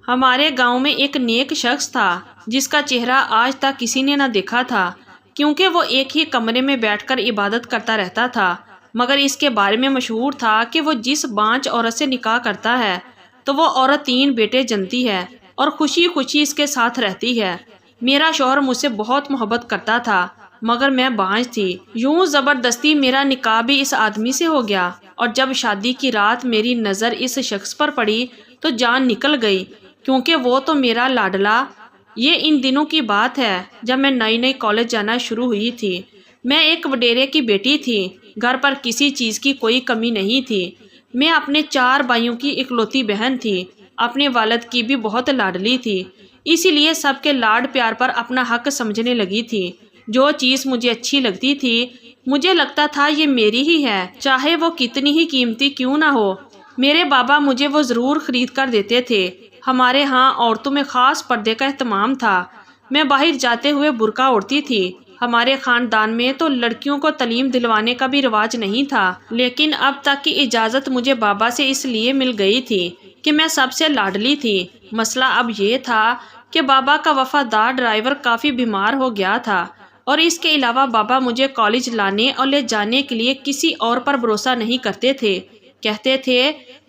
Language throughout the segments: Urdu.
ہمارے گاؤں میں ایک نیک شخص تھا جس کا چہرہ آج تک کسی نے نہ دیکھا تھا، کیونکہ وہ ایک ہی کمرے میں بیٹھ کر عبادت کرتا رہتا تھا، مگر اس کے بارے میں مشہور تھا کہ وہ جس بانج عورت سے نکاح کرتا ہے تو وہ عورت 3 بیٹے جنتی ہے اور خوشی خوشی اس کے ساتھ رہتی ہے۔ میرا شوہر مجھ سے بہت محبت کرتا تھا، مگر میں بانج تھی۔ یوں زبردستی میرا نکاح بھی اس آدمی سے ہو گیا، اور جب شادی کی رات میری نظر اس شخص پر پڑی تو جان نکل گئی، کیونکہ وہ تو میرا لاڈلا۔ یہ ان دنوں کی بات ہے جب میں نئی کالج جانا شروع ہوئی تھی۔ میں ایک وڈیرے کی بیٹی تھی، گھر پر کسی چیز کی کوئی کمی نہیں تھی۔ میں اپنے 4 بھائیوں کی اکلوتی بہن تھی، اپنے والد کی بھی بہت لاڈلی تھی، اسی لیے سب کے لاڈ پیار پر اپنا حق سمجھنے لگی تھی۔ جو چیز مجھے اچھی لگتی تھی مجھے لگتا تھا یہ میری ہی ہے، چاہے وہ کتنی ہی قیمتی کیوں نہ ہو۔ میرے بابا مجھے وہ ضرور خرید کر دیتے تھے۔ ہمارے ہاں عورتوں میں خاص پردے کا اہتمام تھا۔ میں باہر جاتے ہوئے برقع اوڑھتی تھی۔ ہمارے خاندان میں تو لڑکیوں کو تعلیم دلوانے کا بھی رواج نہیں تھا، لیکن اب تک کی اجازت مجھے بابا سے اس لیے مل گئی تھی کہ میں سب سے لاڈلی تھی۔ مسئلہ اب یہ تھا کہ بابا کا وفادار ڈرائیور کافی بیمار ہو گیا تھا، اور اس کے علاوہ بابا مجھے کالج لانے اور لے جانے کے لیے کسی اور پر بھروسہ نہیں کرتے تھے۔ کہتے تھے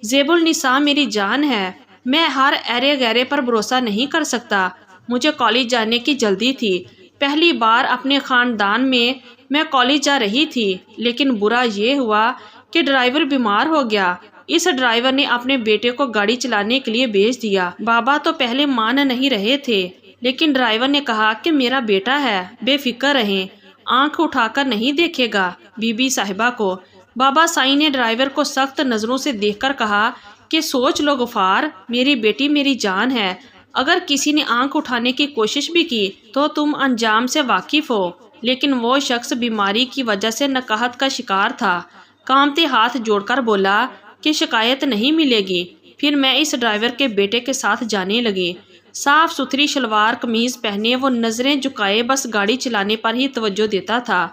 زیب النساء میری جان ہے، میں ہر ایرے غیرے پر بھروسہ نہیں کر سکتا۔ مجھے کالج جانے کی جلدی تھی۔ پہلی بار اپنے خاندان میں کالج جا رہی تھی، لیکن برا یہ ہوا کہ ڈرائیور بیمار ہو گیا۔ اس ڈرائیور نے اپنے بیٹے کو گاڑی چلانے کے لیے بھیج دیا۔ بابا تو پہلے مان نہیں رہے تھے، لیکن ڈرائیور نے کہا کہ میرا بیٹا ہے، بے فکر رہیں، آنکھ اٹھا کر نہیں دیکھے گا بی بی صاحبہ کو۔ بابا سائیں نے ڈرائیور کو سخت نظروں سے دیکھ کر کہا کہ سوچ لو غفار، میری بیٹی میری جان ہے، اگر کسی نے آنکھ اٹھانے کی کوشش بھی کی تو تم انجام سے واقف ہو۔ لیکن وہ شخص بیماری کی وجہ سے نقاہت کا شکار تھا۔ کانپتے ہاتھ جوڑ کر بولا کہ شکایت نہیں ملے گی۔ پھر میں اس ڈرائیور کے بیٹے کے ساتھ جانے لگی۔ صاف ستھری شلوار قمیض پہنے وہ نظریں جھکائے بس گاڑی چلانے پر ہی توجہ دیتا تھا۔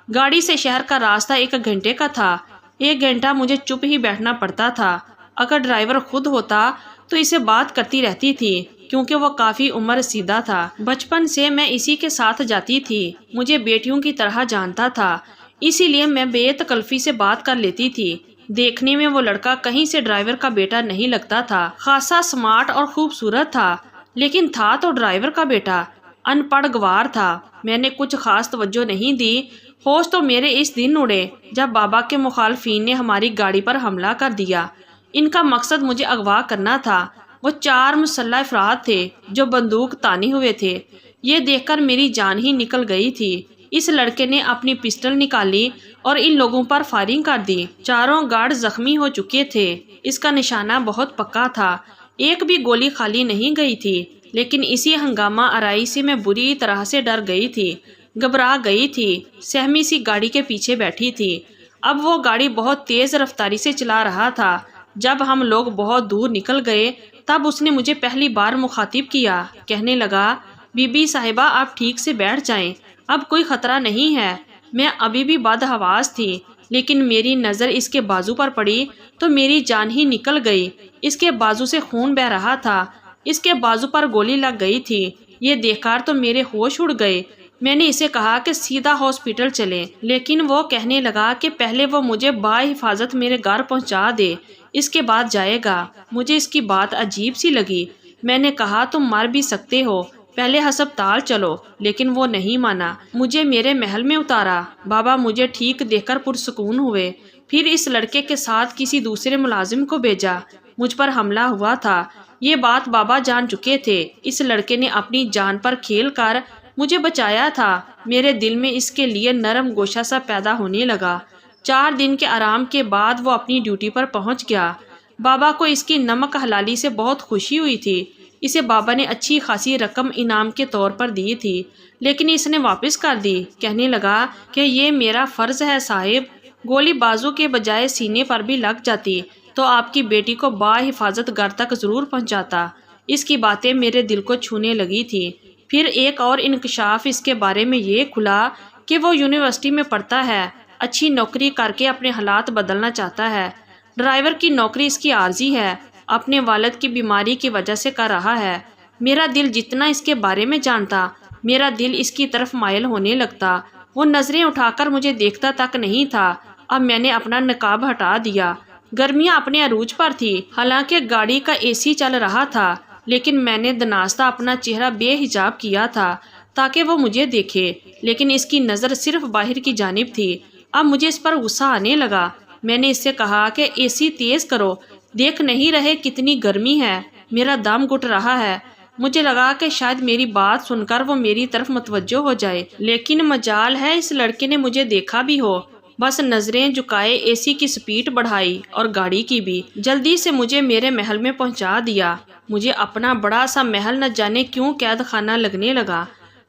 گاڑی سے شہر کا راستہ 1 گھنٹے کا تھا۔ 1 گھنٹہ مجھے چپ ہی بیٹھنا پڑتا تھا۔ اگر ڈرائیور خود ہوتا تو اسے بات کرتی رہتی تھی، کیونکہ وہ کافی عمر رسیدہ تھا۔ بچپن سے میں اسی کے ساتھ جاتی تھی، مجھے بیٹیوں کی طرح جانتا تھا، اسی لیے میں بے تکلفی سے بات کر لیتی تھی۔ دیکھنے میں وہ لڑکا کہیں سے ڈرائیور کا بیٹا نہیں لگتا تھا، خاصا سمارٹ اور خوبصورت تھا، لیکن تھا تو ڈرائیور کا بیٹا۔ ان پڑھ گوار تھا۔ میں نے کچھ خاص توجہ نہیں دی۔ ہوش تو میرے اس دن اڑے جب بابا کے مخالفین نے ہماری گاڑی پر حملہ کر دیا۔ ان کا مقصد مجھے اغوا کرنا تھا۔ وہ 4 مسلح افراد تھے جو بندوق تانے ہوئے تھے۔ یہ دیکھ کر میری جان ہی نکل گئی تھی۔ اس لڑکے نے اپنی پسٹل نکالی اور ان لوگوں پر فائرنگ کر دی۔ 4 گارڈ زخمی ہو چکے تھے۔ اس کا نشانہ بہت پکا تھا، ایک بھی گولی خالی نہیں گئی تھی، لیکن اسی ہنگامہ آرائی سے میں بری طرح سے ڈر گئی تھی، گھبرا گئی تھی، سہمی سی گاڑی کے پیچھے بیٹھی تھی۔ اب وہ گاڑی بہت تیز رفتاری سے چلا رہا تھا۔ جب ہم لوگ بہت دور نکل گئے تب اس نے مجھے پہلی بار مخاطب کیا۔ کہنے لگا بی بی صاحبہ آپ ٹھیک سے بیٹھ جائیں، اب کوئی خطرہ نہیں ہے۔ میں ابھی بھی بدحواس تھی، لیکن میری نظر اس کے بازو پر پڑی تو میری جان ہی نکل گئی۔ اس کے بازو سے خون بہہ رہا تھا، اس کے بازو پر گولی لگ گئی تھی۔ یہ دیکھ کر تو میرے ہوش اڑ گئے۔ میں نے اسے کہا کہ سیدھا ہاسپٹل چلیں، لیکن وہ کہنے لگا کہ پہلے وہ مجھے باحفاظت میرے گھر پہنچا دے، اس کے بعد جائے گا۔ مجھے اس کی بات عجیب سی لگی۔ میں نے کہا تم مر بھی سکتے ہو، پہلے ہسپتال چلو، لیکن وہ نہیں مانا۔ مجھے میرے محل میں اتارا۔ بابا مجھے ٹھیک دیکھ کر پرسکون ہوئے۔ پھر اس لڑکے کے ساتھ کسی دوسرے ملازم کو بھیجا۔ مجھ پر حملہ ہوا تھا، یہ بات بابا جان چکے تھے۔ اس لڑکے نے اپنی جان پر کھیل کر مجھے بچایا تھا۔ میرے دل میں اس کے لیے نرم گوشہ سا پیدا ہونے لگا۔ 4 دن کے آرام کے بعد وہ اپنی ڈیوٹی پر پہنچ گیا۔ بابا کو اس کی نمک حلالی سے بہت خوشی ہوئی تھی۔ اسے بابا نے اچھی خاصی رقم انعام کے طور پر دی تھی، لیکن اس نے واپس کر دی۔ کہنے لگا کہ یہ میرا فرض ہے صاحب، گولی بازو کے بجائے سینے پر بھی لگ جاتی تو آپ کی بیٹی کو باحفاظت گھر تک ضرور پہنچاتا۔ اس کی باتیں میرے دل کو چھونے لگی تھی۔ پھر ایک اور انکشاف اس کے بارے میں یہ کھلا کہ وہ یونیورسٹی میں پڑھتا ہے، اچھی نوکری کر کے اپنے حالات بدلنا چاہتا ہے۔ ڈرائیور کی نوکری اس کی عارضی ہے، اپنے والد کی بیماری کی وجہ سے کر رہا ہے۔ میرا دل جتنا اس کے بارے میں جانتا، میرا دل اس کی طرف مائل ہونے لگتا۔ وہ نظریں اٹھا کر مجھے دیکھتا تک نہیں تھا۔ اب میں نے اپنا نقاب ہٹا دیا۔ گرمیاں اپنے عروج پر تھی، حالانکہ گاڑی کا اے سی چل رہا تھا، لیکن میں نے دناستہ اپنا چہرہ بے حجاب کیا تھا تاکہ وہ مجھے دیکھے، لیکن اس کی نظر صرف باہر کی جانب تھی۔ اب مجھے اس پر غصہ آنے لگا۔ میں نے اس سے کہا کہ اے سی تیز کرو، دیکھ نہیں رہے کتنی گرمی ہے، میرا دم گھٹ رہا ہے۔ مجھے لگا کہ شاید میری بات سن کر وہ میری طرف متوجہ ہو جائے، لیکن مجال ہے اس لڑکے نے مجھے دیکھا بھی ہو۔ بس نظریں جھکائے اے سی کی سپیڈ بڑھائی اور گاڑی کی بھی، جلدی سے مجھے میرے محل میں پہنچا دیا۔ مجھے اپنا بڑا سا محل نہ جانے کیوں قید خانہ لگنے لگا۔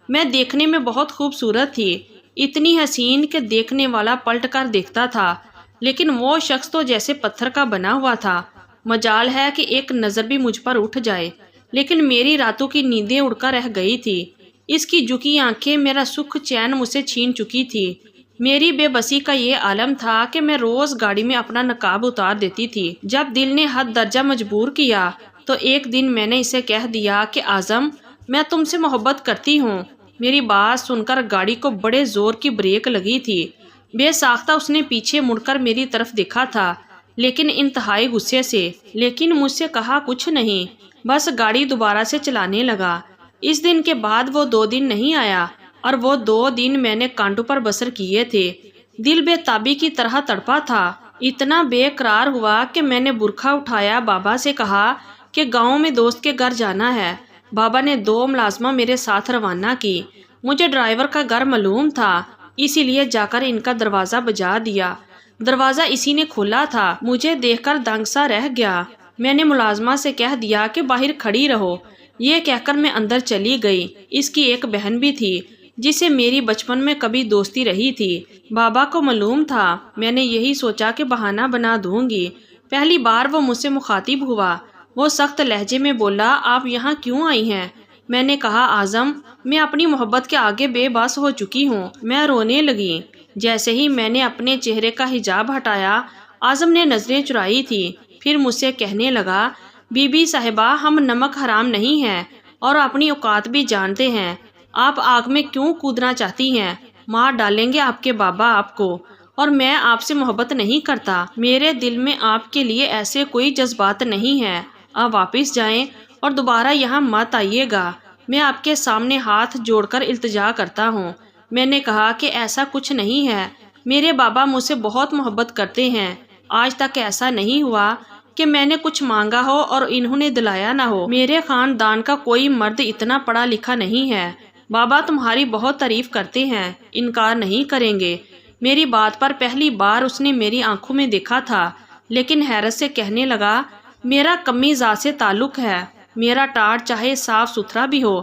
میں دیکھنے میں بہت خوبصورت تھی، اتنی حسین کہ دیکھنے والا پلٹ کر دیکھتا تھا، لیکن وہ شخص تو جیسے پتھر کا بنا ہوا تھا۔ مجال ہے کہ ایک نظر بھی مجھ پر اٹھ جائے، لیکن میری راتوں کی نیندیں اڑ کر رہ گئی تھی۔ اس کی جھکی آنکھیں میرا سکھ چین مجھ سے چھین چکی تھی۔ میری بے بسی کا یہ عالم تھا کہ میں روز گاڑی میں اپنا نقاب اتار دیتی تھی۔ جب دل نے حد درجہ مجبور کیا تو ایک دن میں نے اسے کہہ دیا کہ اعظم، میں تم سے محبت کرتی ہوں۔ میری بات سن کر گاڑی کو بڑے زور کی بریک لگی تھی۔ بے ساختہ اس نے پیچھے مڑ کر میری طرف دیکھا تھا، لیکن انتہائی غصے سے، لیکن مجھ سے کہا کچھ نہیں، بس گاڑی دوبارہ سے چلانے لگا۔ اس دن کے بعد وہ 2 دن نہیں آیا، اور وہ 2 دن میں نے کانٹوں پر بسر کیے تھے۔ دل بے تابی کی طرح تڑپا تھا، اتنا بے قرار ہوا کہ میں نے برقع اٹھایا، بابا سے کہا کہ گاؤں میں دوست کے گھر جانا ہے۔ بابا نے 2 ملازمہ میرے ساتھ روانہ کی۔ مجھے ڈرائیور کا گھر معلوم تھا، اسی لیے جا کر ان کا دروازہ بجا دیا۔ دروازہ اسی نے کھولا تھا۔ مجھے دیکھ کر دنگ سا رہ گیا۔ میں نے ملازمہ سے کہہ دیا کہ باہر کھڑی رہو۔ یہ کہہ کر میں اندر چلی گئی۔ اس کی ایک بہن بھی تھی جسے میری بچپن میں کبھی دوستی رہی تھی۔ بابا کو معلوم تھا، میں نے یہی سوچا کہ بہانہ بنا دوں گی۔ پہلی بار وہ مجھ سے مخاطب ہوا۔ وہ سخت لہجے میں بولا، آپ یہاں کیوں آئی ہیں؟ میں نے کہا، اعظم، میں اپنی محبت کے آگے بے بس ہو چکی ہوں۔ میں رونے لگی۔ جیسے ہی میں نے اپنے چہرے کا حجاب ہٹایا، اعظم نے نظریں چرائی تھی، پھر مجھ سے کہنے لگا، بی بی صاحبہ، ہم نمک حرام نہیں ہیں اور اپنی اوقات بھی جانتے ہیں۔ آپ آگ میں کیوں کودنا چاہتی ہیں؟ مار ڈالیں گے آپ کے بابا آپ کو، اور میں آپ سے محبت نہیں کرتا۔ میرے دل میں آپ کے لیے ایسے کوئی جذبات نہیں ہیں۔ آپ واپس جائیں اور دوبارہ یہاں مت آئیے گا۔ میں آپ کے سامنے ہاتھ جوڑ کر التجا کرتا ہوں۔ میں نے کہا کہ ایسا کچھ نہیں ہے، میرے بابا مجھ سے بہت محبت کرتے ہیں۔ آج تک ایسا نہیں ہوا کہ میں نے کچھ مانگا ہو اور انہوں نے دلایا نہ ہو۔ میرے خاندان کا کوئی مرد اتنا پڑھا لکھا نہیں ہے۔ بابا تمہاری بہت تعریف کرتے ہیں، انکار نہیں کریں گے۔ میری بات پر پہلی بار اس نے میری آنکھوں میں دیکھا تھا، لیکن حیرت سے کہنے لگا، میرا کمی ذات سے تعلق ہے۔ میرا ٹاٹ چاہے صاف ستھرا بھی ہو،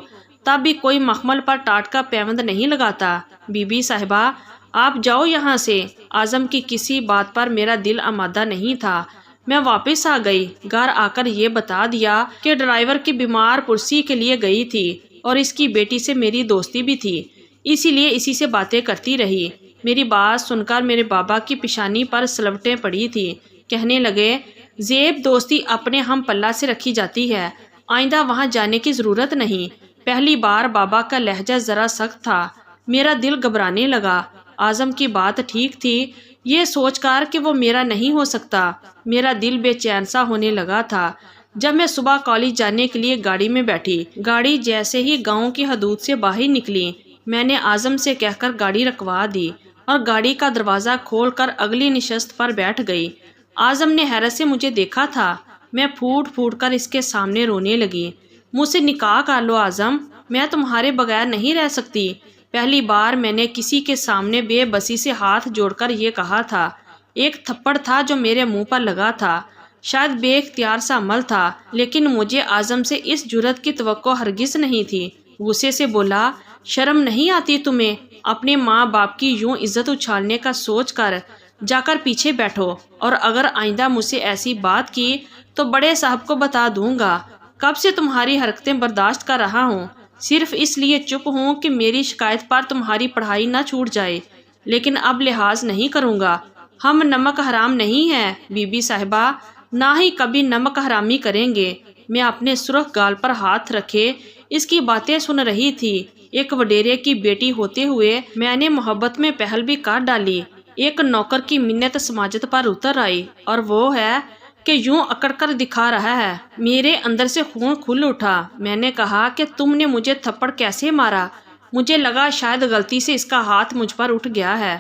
تب بھی کوئی مخمل پر ٹاٹ کا پیوند نہیں لگاتا۔ بی بی صاحبہ، آپ جاؤ یہاں سے۔ اعظم کی کسی بات پر میرا دل آمادہ نہیں تھا۔ میں واپس آ گئی۔ گھر آ کر یہ بتا دیا کہ ڈرائیور کی بیمار پرسی کے لیے گئی تھی اور اس کی بیٹی سے میری دوستی بھی تھی، اسی لیے اسی سے باتیں کرتی رہی۔ میری بات سن کر میرے بابا کی پیشانی پر سلوٹیں پڑی تھی۔ کہنے لگے، زیب دوستی اپنے ہم پلہ سے رکھی جاتی ہے، آئندہ وہاں جانے کی ضرورت نہیں۔ پہلی بار بابا کا لہجہ ذرا سخت تھا۔ میرا دل گھبرانے لگا۔ اعظم کی بات ٹھیک تھی، یہ سوچ کر کہ وہ میرا نہیں ہو سکتا۔ میرا دل بے چین سا ہونے لگا تھا۔ جب میں صبح کالج جانے کے لیے گاڑی میں بیٹھی، گاڑی جیسے ہی گاؤں کی حدود سے باہر نکلی، میں نے اعظم سے کہہ کر گاڑی رکوا دی اور گاڑی کا دروازہ کھول کر اگلی نشست پر بیٹھ گئی۔ اعظم نے حیرت سے مجھے دیکھا تھا۔ میں پھوٹ پھوٹ کر اس کے سامنے رونے لگی۔ مجھ سے نکاح کر لو اعظم، میں تمہارے بغیر نہیں رہ سکتی۔ پہلی بار میں نے کسی کے سامنے بے بسی سے ہاتھ جوڑ کر یہ کہا تھا۔ ایک تھپڑ تھا جو میرے منہ پر لگا تھا، شاید بے اختیار سا عمل تھا، لیکن مجھے اعظم سے اس جرأت کی توقع ہرگز نہیں تھی۔ غصے سے بولا، شرم نہیں آتی تمہیں؟ اپنے ماں باپ کی یوں عزت اچھالنے کا سوچ کر جا کر پیچھے بیٹھو، اور اگر آئندہ مجھ سے ایسی بات کی تو بڑے صاحب کو بتا دوں گا۔ کب سے تمہاری حرکتیں برداشت کر رہا ہوں، صرف اس لیے چپ ہوں کہ میری شکایت پر تمہاری پڑھائی نہ چھوٹ جائے، لیکن اب لحاظ نہیں کروں گا۔ ہم نمک حرام نہیں ہیں بی بی صاحبہ، نہ ہی کبھی نمک حرامی کریں گے۔ میں اپنے سرخ گال پر ہاتھ رکھے اس کی باتیں سن رہی تھی۔ ایک وڈیرے کی بیٹی ہوتے ہوئے میں نے محبت میں پہل بھی کاٹ ڈالی۔ ایک نوکر کی منت سماجت پر اتر آئی، اور وہ ہے کہ یوں اکڑ کر دکھا رہا ہے۔ میرے اندر سے خون کھل اٹھا۔ میں نے کہا کہ تم نے مجھے تھپڑ کیسے مارا؟ مجھے لگا شاید غلطی سے اس کا ہاتھ مجھ پر اٹھ گیا ہے،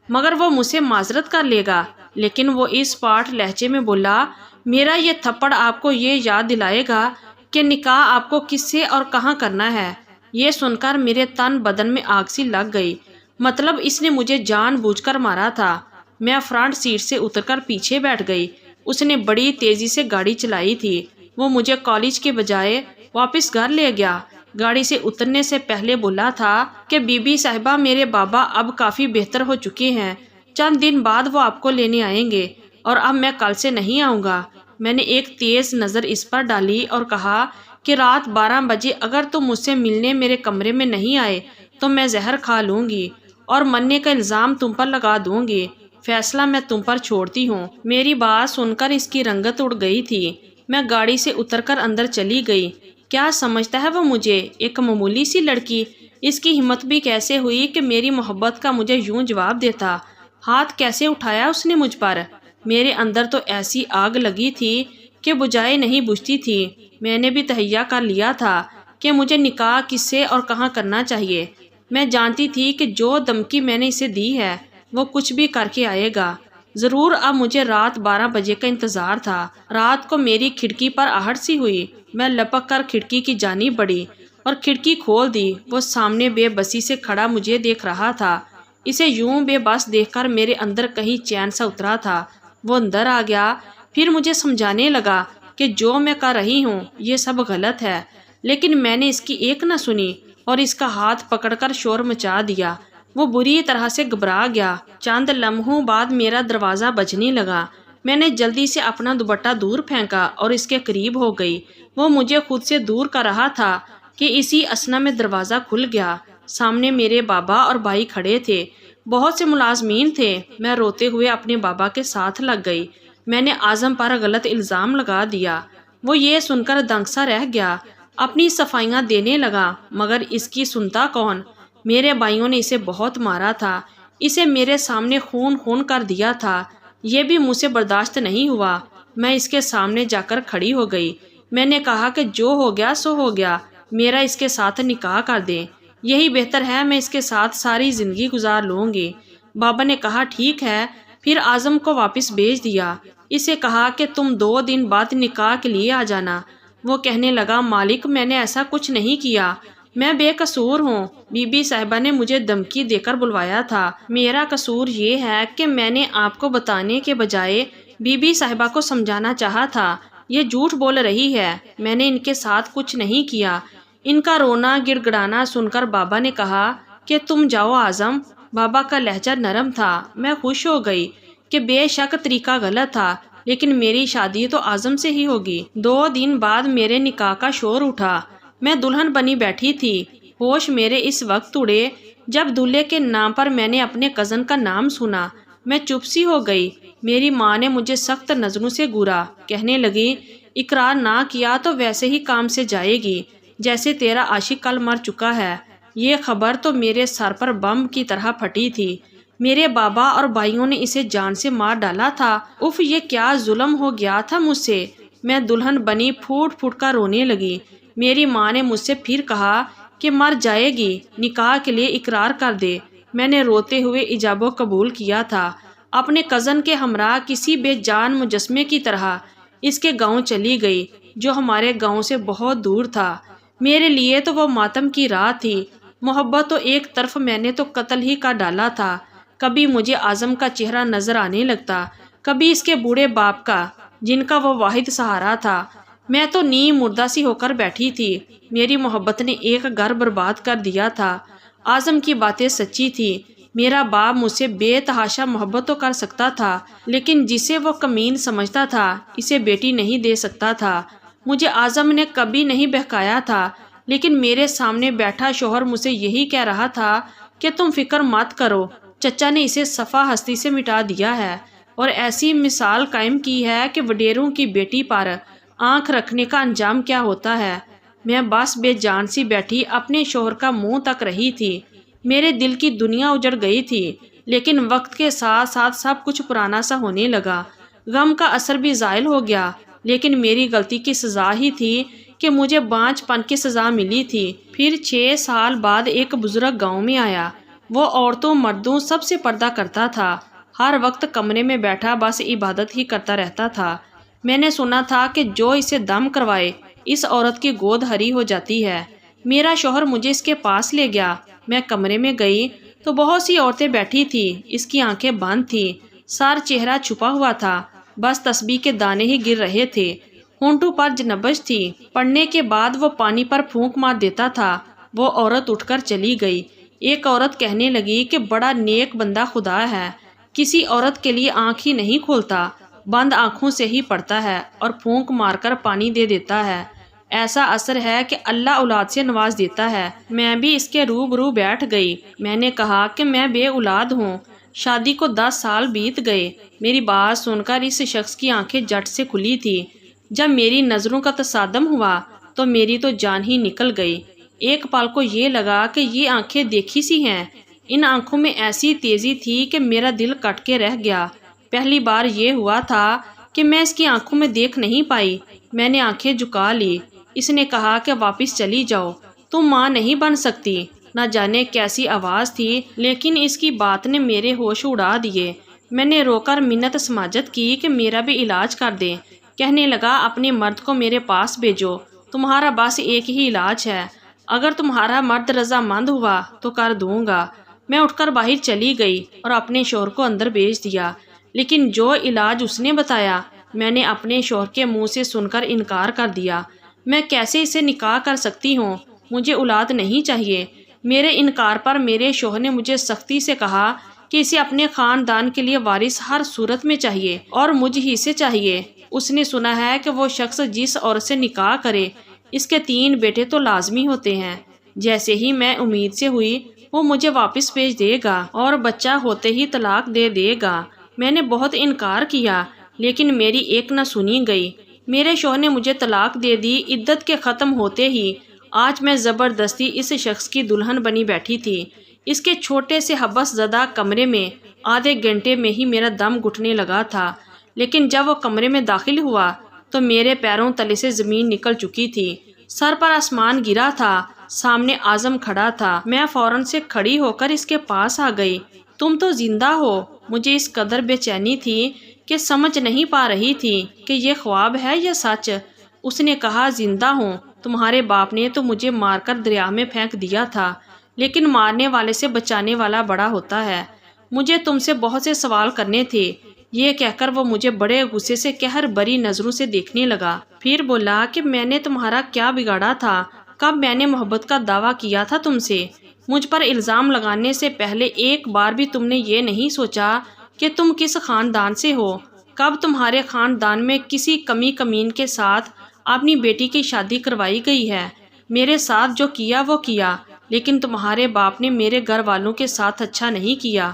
مگر وہ مجھ سے معذرت کر لے گا۔ لیکن وہ اس پاٹ لہجے میں بولا، میرا یہ تھپڑ آپ کو یہ یاد دلائے گا کہ نکاح آپ کو کس سے اور کہاں کرنا ہے۔ یہ سن کر میرے تن بدن میں آگ سی لگ گئی۔ مطلب اس نے مجھے جان بوجھ کر مارا تھا۔ میں فرنٹ سیٹ سے اتر کر پیچھے بیٹھ گئی۔ اس نے بڑی تیزی سے گاڑی چلائی تھی۔ وہ مجھے کالج کے بجائے واپس گھر لے گیا۔ گاڑی سے اترنے سے پہلے بولا تھا کہ بی بی صاحبہ، میرے بابا اب کافی بہتر ہو چکے ہیں، چند دن بعد وہ آپ کو لینے آئیں گے، اور اب میں کل سے نہیں آؤں گا۔ میں نے ایک تیز نظر اس پر ڈالی اور کہا کہ رات 12 بجے اگر تم مجھ سے ملنے میرے کمرے میں نہیں آئے تو میں زہر کھا لوں گی اور مرنے کا الزام تم پر لگا دوں گی۔ فیصلہ میں تم پر چھوڑتی ہوں۔ میری بات سن کر اس کی رنگت اڑ گئی تھی۔ میں گاڑی سے اتر کر اندر چلی گئی۔ کیا سمجھتا ہے وہ مجھے، ایک معمولی سی لڑکی؟ اس کی ہمت بھی کیسے ہوئی کہ میری محبت کا مجھے یوں جواب دیتا؟ ہاتھ کیسے اٹھایا اس نے مجھ پر؟ میرے اندر تو ایسی آگ لگی تھی کہ بجھائے نہیں بجھتی تھی۔ میں نے بھی تہیہ کر لیا تھا کہ مجھے نکاح کس سے اور کہاں کرنا چاہیے۔ میں جانتی تھی کہ جو دھمکی میں نے اسے دی ہے وہ کچھ بھی کر کے آئے گا۔ ضرور اب مجھے رات 12 بجے کا انتظار تھا۔ رات کو میری کھڑکی پر آہٹ سی ہوئی۔ میں لپک کر کھڑکی کی جانب بڑھی اور کھڑکی کھول دی۔ وہ سامنے بے بسی سے کھڑا مجھے دیکھ رہا تھا۔ اسے یوں بے بس دیکھ کر میرے اندر کہیں چین سا اترا تھا۔ وہ اندر آ گیا، پھر مجھے سمجھانے لگا کہ جو میں کر رہی ہوں یہ سب غلط ہے، لیکن میں نے اس کی ایک نہ سنی اور اس کا ہاتھ پکڑ کر شور مچا دیا۔ وہ بری طرح سے گھبرا گیا۔ چند لمحوں بعد میرا دروازہ بجنے لگا۔ میں نے جلدی سے اپنا دوپٹہ دور پھینکا اور اس کے قریب ہو گئی۔ وہ مجھے خود سے دور کر رہا تھا کہ اسی اثنا میں دروازہ کھل گیا۔ سامنے میرے بابا اور بھائی کھڑے تھے، بہت سے ملازمین تھے۔ میں روتے ہوئے اپنے بابا کے ساتھ لگ گئی۔ میں نے اعظم پر غلط الزام لگا دیا۔ وہ یہ سن کر دنگ سا رہ گیا، اپنی صفائیاں دینے لگا، مگر اس کی سنتا کون؟ میرے بھائیوں نے اسے بہت مارا تھا، اسے میرے سامنے خون خون کر دیا تھا، یہ بھی مجھ سے برداشت نہیں ہوا۔ میں اس کے سامنے جا کر کھڑی ہو گئی۔ میں نے کہا کہ جو ہو گیا سو ہو گیا، میرا اس کے ساتھ نکاح کر دیں، یہی بہتر ہے، میں اس کے ساتھ ساری زندگی گزار لوں گی۔ بابا نے کہا ٹھیک ہے، پھر اعظم کو واپس بھیج دیا۔ اسے کہا کہ تم 2 دن بعد نکاح کے لیے آ جانا۔ وہ کہنے لگا مالک میں نے ایسا کچھ نہیں کیا، میں بے قصور ہوں، بی بی صاحبہ نے مجھے دھمکی دے کر بلوایا تھا۔ میرا قصور یہ ہے کہ میں نے آپ کو بتانے کے بجائے بی بی صاحبہ کو سمجھانا چاہا تھا۔ یہ جھوٹ بول رہی ہے، میں نے ان کے ساتھ کچھ نہیں کیا۔ ان کا رونا گڑ گڑانا سن کر بابا نے کہا کہ تم جاؤ اعظم۔ بابا کا لہجہ نرم تھا۔ میں خوش ہو گئی کہ بے شک طریقہ غلط تھا، لیکن میری شادی تو اعظم سے ہی ہوگی۔ 2 دن بعد میرے نکاح کا شور اٹھا۔ میں دلہن بنی بیٹھی تھی۔ ہوش میرے اس وقت اڑے جب دولہے کے نام پر میں نے اپنے کزن کا نام سنا۔ میں چپ سی ہو گئی۔ میری ماں نے مجھے سخت نظروں سے گورا، کہنے لگی اقرار نہ کیا تو ویسے ہی کام سے جائے گی جیسے تیرا عاشق کل مر چکا ہے۔ یہ خبر تو میرے سر پر بم کی طرح پھٹی تھی۔ میرے بابا اور بھائیوں نے اسے جان سے مار ڈالا تھا۔ اف یہ کیا ظلم ہو گیا تھا مجھ سے۔ میں دلہن بنی پھوٹ پھوٹ کر رونے لگی۔ میری ماں نے مجھ سے پھر کہا کہ مر جائے گی، نکاح کے لیے اقرار کر دے۔ میں نے روتے ہوئے ایجاب و قبول کیا تھا۔ اپنے کزن کے ہمراہ کسی بے جان مجسمے کی طرح اس کے گاؤں چلی گئی جو ہمارے گاؤں سے بہت دور تھا۔ میرے لیے تو وہ ماتم کی رات تھی۔ محبت تو ایک طرف، میں نے تو قتل ہی کا ڈالا تھا۔ کبھی مجھے اعظم کا چہرہ نظر آنے لگتا، کبھی اس کے بوڑھے باپ کا، جن کا وہ واحد سہارا تھا۔ میں تو نیم مردہ سی ہو کر بیٹھی تھی۔ میری محبت نے ایک گھر برباد کر دیا تھا۔ اعظم کی باتیں سچی تھی۔ میرا باپ مجھ سے بے تحاشا محبت تو کر سکتا تھا، لیکن جسے وہ کمین سمجھتا تھا اسے بیٹی نہیں دے سکتا تھا۔ مجھے اعظم نے کبھی نہیں بہکایا تھا، لیکن میرے سامنے بیٹھا شوہر مجھ سے یہی کہہ رہا تھا کہ تم فکر مت کرو، چچا نے اسے صفا ہستی سے مٹا دیا ہے اور ایسی مثال قائم کی ہے کہ وڈیروں کی بیٹی پر آنکھ رکھنے کا انجام کیا ہوتا ہے۔ میں بس بے جان سی بیٹھی اپنے شوہر کا منہ تک رہی تھی۔ میرے دل کی دنیا اجڑ گئی تھی، لیکن وقت کے ساتھ ساتھ سب کچھ پرانا سا ہونے لگا۔ غم کا اثر بھی زائل ہو گیا، لیکن میری غلطی کی سزا ہی تھی کہ مجھے بانجھ پن کی سزا ملی تھی۔ پھر 6 سال بعد ایک بزرگ گاؤں میں آیا۔ وہ عورتوں مردوں سب سے پردہ کرتا تھا، ہر وقت کمرے میں بیٹھا بس عبادت ہی کرتا رہتا تھا۔ میں نے سنا تھا کہ جو اسے دم کروائے اس عورت کی گود ہری ہو جاتی ہے۔ میرا شوہر مجھے اس کے پاس لے گیا۔ میں کمرے میں گئی تو بہت سی عورتیں بیٹھی تھی۔ اس کی آنکھیں بند تھیں، سر چہرہ چھپا ہوا تھا، بس تسبیح کے دانے ہی گر رہے تھے۔ ہونٹوں پر جنبش تھی۔ پڑھنے کے بعد وہ پانی پر پھونک مار دیتا تھا۔ وہ عورت اٹھ کر چلی گئی۔ ایک عورت کہنے لگی کہ بڑا نیک بندہ خدا ہے، کسی عورت کے لیے آنکھ ہی نہیں کھولتا، بند آنکھوں سے ہی پڑھتا ہے اور پھونک مار کر پانی دے دیتا ہے۔ ایسا اثر ہے کہ اللہ اولاد سے نواز دیتا ہے۔ میں بھی اس کے روبرو بیٹھ گئی۔ میں نے کہا کہ میں بے اولاد ہوں، شادی کو 10 سال بیت گئے۔ میری بات سن کر اس شخص کی آنکھیں جٹ سے کھلی تھی۔ جب میری نظروں کا تصادم ہوا تو میری تو جان ہی نکل گئی۔ ایک پل کو یہ لگا کہ یہ آنکھیں دیکھی سی ہیں۔ ان آنکھوں میں ایسی تیزی تھی کہ میرا دل کٹ کے رہ گیا۔ پہلی بار یہ ہوا تھا کہ میں اس کی آنکھوں میں دیکھ نہیں پائی۔ میں نے آنکھیں جھکا لی۔ اس نے کہا کہ واپس چلی جاؤ، تم ماں نہیں بن سکتی۔ نہ جانے کیسی آواز تھی، لیکن اس کی بات نے میرے ہوش اڑا دیے۔ میں نے رو کر منت سماجت کی کہ میرا بھی علاج کر دیں۔ کہنے لگا اپنے مرد کو میرے پاس بھیجو، تمہارا بس ایک ہی علاج ہے، اگر تمہارا مرد رضامند ہوا تو کر دوں گا۔ میں اٹھ کر باہر چلی گئی اور اپنے شوہر کو اندر بھیج دیا، لیکن جو علاج اس نے بتایا میں نے اپنے شوہر کے منہ سے سن کر انکار کر دیا۔ میں کیسے اسے نکاح کر سکتی ہوں؟ مجھے اولاد نہیں چاہیے۔ میرے انکار پر میرے شوہر نے مجھے سختی سے کہا کہ اسے اپنے خاندان کے لیے وارث ہر صورت میں چاہیے اور مجھ ہی سے چاہیے۔ اس نے سنا ہے کہ وہ شخص جس عورت سے نکاح کرے اس کے 3 بیٹے تو لازمی ہوتے ہیں۔ جیسے ہی میں امید سے ہوئی وہ مجھے واپس بھیج دے گا اور بچہ ہوتے ہی طلاق دے دے گا۔ میں نے بہت انکار کیا، لیکن میری ایک نہ سنی گئی۔ میرے شوہر نے مجھے طلاق دے دی۔ عدت کے ختم ہوتے ہی آج میں زبردستی اس شخص کی دلہن بنی بیٹھی تھی۔ اس کے چھوٹے سے حبس زدہ کمرے میں آدھے گھنٹے میں ہی میرا دم گھٹنے لگا تھا، لیکن جب وہ کمرے میں داخل ہوا تو میرے پیروں تلے سے زمین نکل چکی تھی، سر پر آسمان گرا تھا، سامنے اعظم کھڑا تھا۔ میں فوراً سے کھڑی ہو کر اس کے پاس آ گئی۔ تم تو زندہ ہو؟ مجھے اس قدر بے چینی تھی کہ سمجھ نہیں پا رہی تھی کہ یہ خواب ہے یا سچ۔ اس نے کہا زندہ ہوں، تمہارے باپ نے تو مجھے مار کر دریا میں پھینک دیا تھا، لیکن مارنے والے سے بچانے والا بڑا ہوتا ہے۔ مجھے تم سے بہت سے سوال کرنے تھے۔ یہ کہہ کر وہ مجھے بڑے غصے سے قہر بری نظروں سے دیکھنے لگا۔ پھر بولا کہ میں نے تمہارا کیا بگاڑا تھا؟ کب میں نے محبت کا دعویٰ کیا تھا تم سے؟ مجھ پر الزام لگانے سے پہلے ایک بار بھی تم نے یہ نہیں سوچا کہ تم کس خاندان سے ہو؟ کب تمہارے خاندان میں کسی کمی کمین کے ساتھ اپنی بیٹی کی شادی کروائی گئی ہے؟ میرے ساتھ جو کیا وہ کیا، لیکن تمہارے باپ نے میرے گھر والوں کے ساتھ اچھا نہیں کیا۔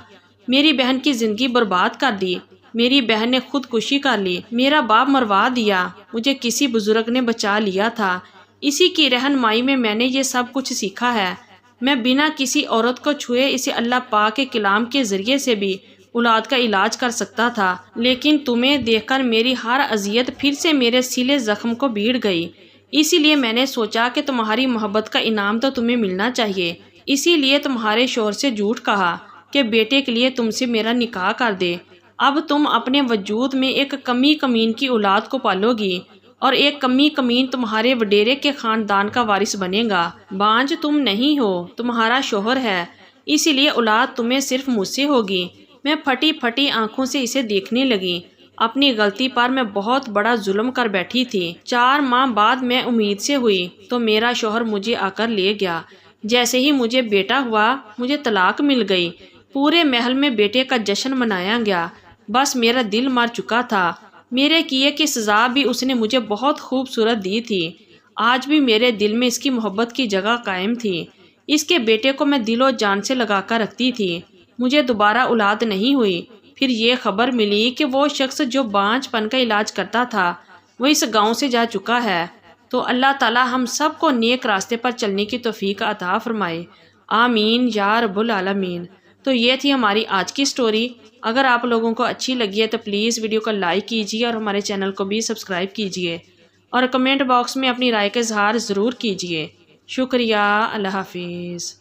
میری بہن کی زندگی برباد کر دی، میری بہن نے خودکشی کر لی، میرا باپ مروا دیا، مجھے کسی بزرگ نے بچا لیا تھا۔ اسی کی رہنمائی میں نے یہ سب کچھ سیکھا ہے۔ میں بنا کسی عورت کو چھوئے اسے اللہ پاک کے کلام کے ذریعے سے بھی اولاد کا علاج کر سکتا تھا، لیکن تمہیں دیکھ کر میری ہر اذیت پھر سے میرے سیلے زخم کو بھیڑ گئی۔ اسی لیے میں نے سوچا کہ تمہاری محبت کا انعام تو تمہیں ملنا چاہیے۔ اسی لیے تمہارے شوہر سے جھوٹ کہا کہ بیٹے کے لیے تم سے میرا نکاح کر دے۔ اب تم اپنے وجود میں ایک کمی کمین کی اولاد کو پالو گی اور ایک کمی کمین تمہارے وڈیرے کے خاندان کا وارث بنے گا۔ بانجھ تم نہیں ہو، تمہارا شوہر ہے، اسی لیے اولاد تمہیں صرف مجھ سے ہوگی۔ میں پھٹی پھٹی آنکھوں سے اسے دیکھنے لگی۔ اپنی غلطی پر میں بہت بڑا ظلم کر بیٹھی تھی۔ 4 ماہ بعد میں امید سے ہوئی تو میرا شوہر مجھے آ کر لے گیا۔ جیسے ہی مجھے بیٹا ہوا مجھے طلاق مل گئی۔ پورے محل میں بیٹے کا جشن منایا گیا۔ بس میرا دل مر چکا تھا۔ میرے کیے کی سزا بھی اس نے مجھے بہت خوبصورت دی تھی۔ آج بھی میرے دل میں اس کی محبت کی جگہ قائم تھی۔ اس کے بیٹے کو میں دل و جان سے لگا کر رکھتی تھی۔ مجھے دوبارہ اولاد نہیں ہوئی۔ پھر یہ خبر ملی کہ وہ شخص جو بانجھ پن کا علاج کرتا تھا وہ اس گاؤں سے جا چکا ہے۔ تو اللہ تعالی ہم سب کو نیک راستے پر چلنے کی توفیق عطا فرمائے، آمین یا رب العالمین۔ تو یہ تھی ہماری آج کی سٹوری۔ اگر آپ لوگوں کو اچھی لگی ہے تو پلیز ویڈیو کو لائک کیجیے اور ہمارے چینل کو بھی سبسکرائب کیجیے، اور کمنٹ باکس میں اپنی رائے کا اظہار ضرور کیجیے۔ شکریہ، اللہ حافظ۔